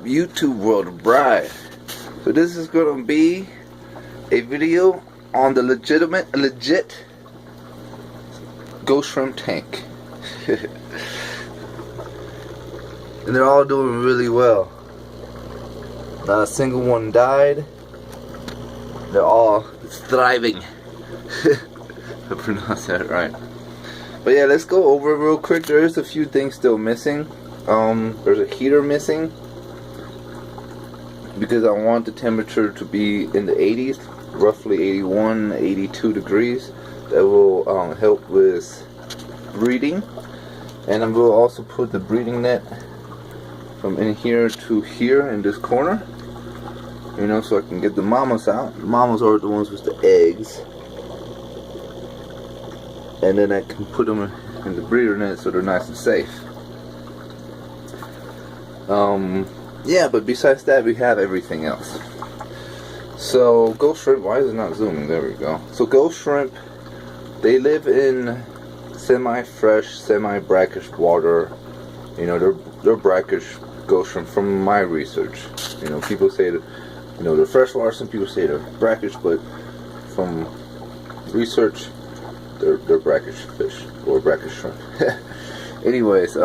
YouTube world, bride? So this is gonna be a video on the legit ghost shrimp tank. And they're all doing really well. Not a single one died. They're all thriving. I pronounced that right. But yeah, let's go over it real quick. There is a few things still missing. There's a heater missing because I want the temperature to be in the 80s, roughly 81, 82 degrees. That will help with breeding. And I will also put the breeding net from in here to here in this corner, you know, so I can get the mamas out. The mamas are the ones with the eggs, and then I can put them in the breeder net so they're nice and safe. Yeah, but besides that, we have everything else. So ghost shrimp, why is it not zooming? There we go. So ghost shrimp, they live in semi-fresh, semi-brackish water. You know, they're brackish ghost shrimp from my research. You know, people say that, you know, they're freshwater. Some people say they're brackish, but from research, they're brackish fish or brackish shrimp. Anyways,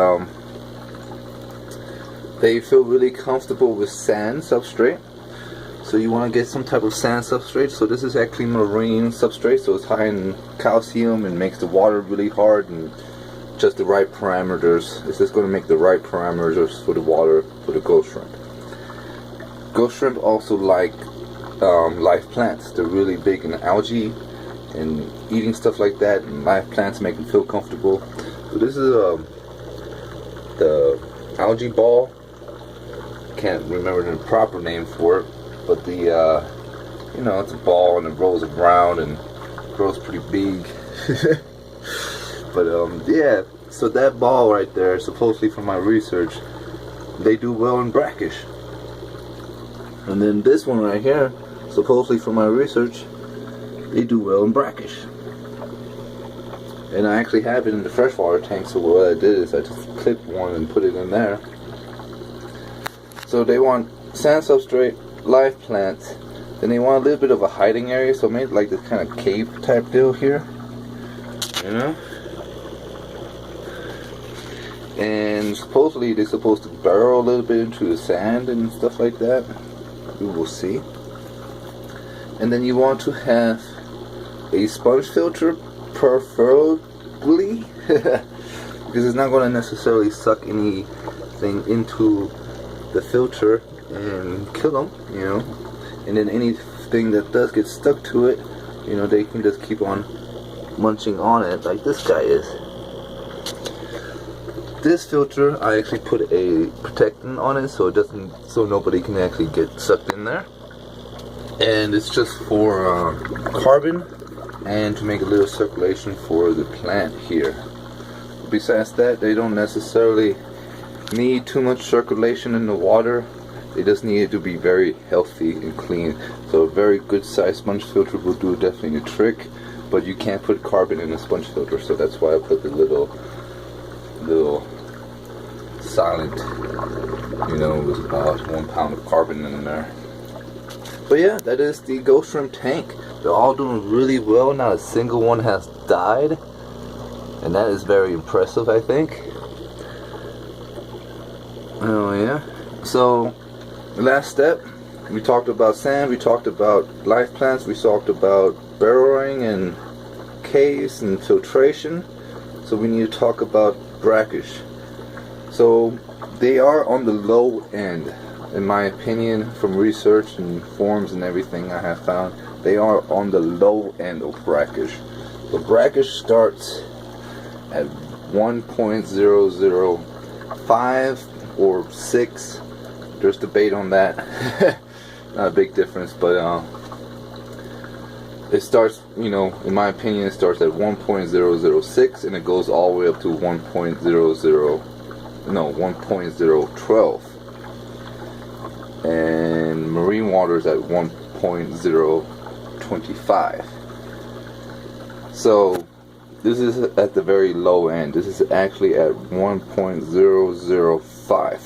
they feel really comfortable with sand substrate. So you want to get some type of sand substrate. So this is actually marine substrate, so it's high in calcium and makes the water really hard and just the right parameters. It's just going to make the right parameters for the water for the ghost shrimp. Ghost shrimp also like live plants. They're really big in algae and eating stuff like that, and live plants make them feel comfortable. So this is the algae ball. Can't remember the proper name for it, but the you know, it's a ball and it rolls around and grows pretty big. But yeah, so that ball right there, supposedly from my research, they do well in brackish. And then this one right here, supposedly from my research, they do well in brackish. And I actually have it in the freshwater tank, so what I did is I just clipped one and put it in there. So they want sand substrate, live plants, then they want a little bit of a hiding area, so maybe like this kind of cave type deal here, you know? And supposedly they're supposed to burrow a little bit into the sand and stuff like that. We will see. And then you want to have a sponge filter, preferably, because it's not going to necessarily suck anything into the filter and kill them, you know. And then anything that does get stuck to it, you know, they can just keep on munching on it like this guy is. This filter, I actually put a protectant on it so it doesn't, so nobody can actually get sucked in there. And it's just for carbon and to make a little circulation for the plant here. Besides that, they don't necessarily need too much circulation in the water. They just need it to be very healthy and clean. So a very good sized sponge filter will do definitely the trick, but you can't put carbon in a sponge filter, so that's why I put the little silent, you know, it was about 1 pound of carbon in there. But yeah, that is the ghost shrimp tank. They're all doing really well. Not a single one has died, and that is very impressive, I think. Oh yeah. So last step, we talked about sand, we talked about live plants, we talked about burrowing and caves and filtration. So we need to talk about brackish. So they are on the low end, in my opinion, from research and forums and everything I have found. They are on the low end of brackish. So brackish starts at 1.005 or 6. There's debate on that. Not a big difference, but it starts, you know, in my opinion, it starts at 1.006 and it goes all the way up to 1.012. And marine water is at 1.025. So this is at the very low end. This is actually at 1.005.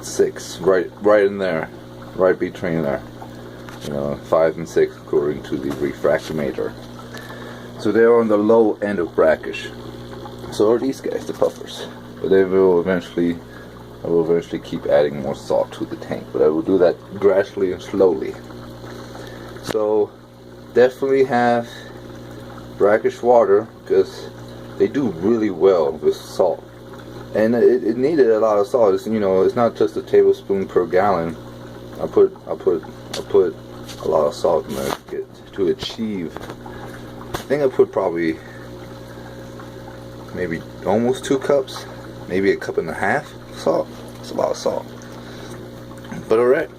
6, right in there, right between there. 5 and 6 according to the refractometer. So they're on the low end of brackish. So are these guys, the puffers. But I will eventually keep adding more salt to the tank. But I will do that gradually and slowly. So definitely have brackish water because they do really well with salt. And it needed a lot of salt. It's not just a tablespoon per gallon. I put a lot of salt in there to achieve. I think I put probably maybe almost 2 cups, maybe a cup and a half salt. It's a lot of salt. But alright,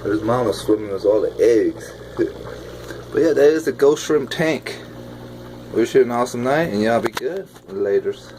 there's Mama swimming with all the eggs. But yeah, that is the ghost shrimp tank. Wish you an awesome night, and y'all be good. Laters.